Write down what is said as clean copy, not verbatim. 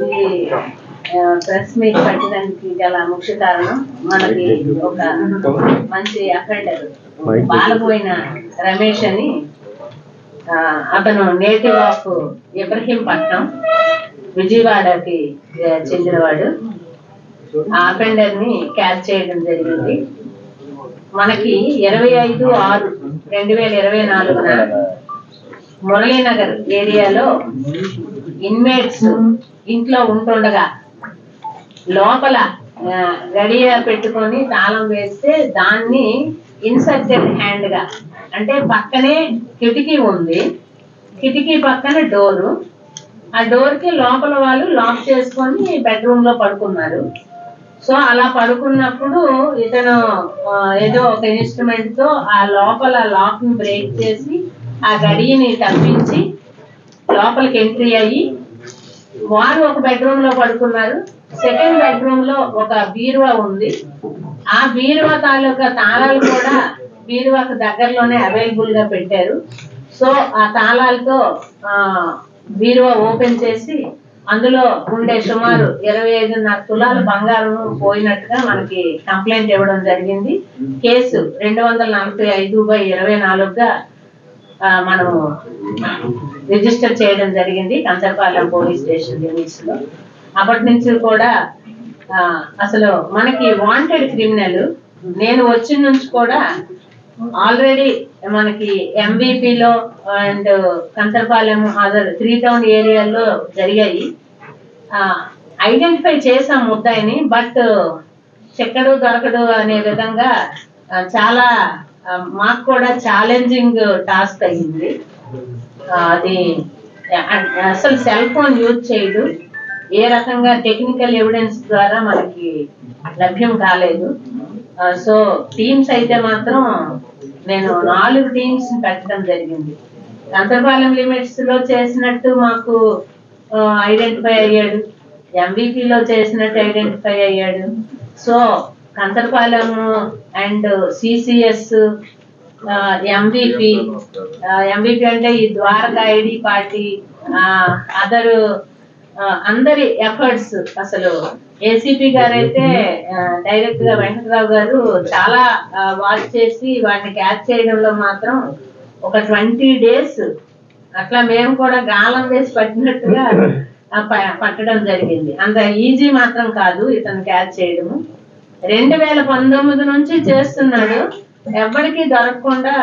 ఈ press meet పెట్టడానికి గల ముఖ్య కారణం మనకి ఒక మంచి అఫెండర్ బాలపోయిన రమేష్ అని అతను నేటివ్ ఆఫ్ ఇబ్రహీంపట్నం విజయవాడకి చెందినవాడు. ఆ అఫెండర్ ని క్యాచ్ చేయడం జరిగింది. మనకి 25/6/2024 మురళీనగర్ ఏరియాలో ఇన్మేట్స్ ఇంట్లో ఉంటుండగా లోపల గడియ పెట్టుకొని తాళం వేస్తే దాన్ని ఇన్సర్టెడ్ హ్యాండ్ గా, అంటే పక్కనే కిటికీ ఉంది, కిటికీ పక్కన డోరు, ఆ డోర్ కి లోపల వాళ్ళు లాక్ చేసుకొని బెడ్రూమ్ లో పడుకున్నారు. సో అలా పడుకున్నప్పుడు ఇతను ఏదో ఒక ఇన్స్ట్రుమెంట్ తో ఆ లోపల లాక్ ని బ్రేక్ చేసి ఆ గడియని తప్పించి లోపలికి ఎంట్రీ అయ్యి వారు ఒక బెడ్రూమ్ లో పడుకున్నారు. సెకండ్ బెడ్రూమ్ లో ఒక బీరువా ఉంది. ఆ బీరువా తాలూకా తాళాలు కూడా బీరువాకు దగ్గరలోనే అవైలబుల్ గా పెట్టారు. సో ఆ తాళాలతో బీరువా ఓపెన్ చేసి అందులో ఉండే సుమారు 25.5 తులాల బంగారం పోయినట్టుగా మనకి కంప్లైంట్ ఇవ్వడం జరిగింది. కేసు 245/24గా మనము రిజిస్టర్ చేయడం జరిగింది కంచరపాలెం పోలీస్ స్టేషన్ లిమిట్స్ లో. అప్పటి నుంచి కూడా అసలు మనకి వాంటెడ్ క్రిమినల్ నేను వచ్చిన నుంచి కూడా ఆల్రెడీ మనకి ఎంబీపీలో అండ్ కంచరపాలెం అదర్ 3 టౌన్ ఏరియాల్లో జరిగాయి. ఐడెంటిఫై చేసాం ముద్దాయిని, బట్ చెక్కడు దొరకడు అనే విధంగా చాలా మాకు కూడా ఛాలెంజింగ్ టాస్క్ అయ్యింది. అది అసలు సెల్ ఫోన్ యూజ్ చేయడు, ఏ రకంగా టెక్నికల్ ఎవిడెన్స్ ద్వారా మనకి లభ్యం కాలేదు. సో టీమ్స్ అయితే మాత్రం నేను 4 టీమ్స్ పెట్టడం జరిగింది. కంచరపాలెం లిమిట్స్ లో చేసినట్టు మాకు ఐడెంటిఫై అయ్యాడు, ఎంబీపీలో చేసినట్టు ఐడెంటిఫై అయ్యాడు. So Kancharapalem and CCS MBP అంటే ఈ ద్వారకా ఐడి పార్టీ అదర్ అందరి ఎఫర్ట్స్, అసలు ఏసీపీ గారు అయితే డైరెక్ట్ గా వెంకటరావు గారు చాలా వాచ్ చేసి వాటిని క్యాచ్ చేయడంలో మాత్రం ఒక 20 days అట్లా మేము కూడా గాలం వేసి పట్టినట్టుగా పట్టడం జరిగింది. అంత ఈజీ మాత్రం కాదు ఇతను క్యాచ్ చేయడము. 2019 నుంచి చేస్తున్నాడు, ఎవరికి దొరకకుండా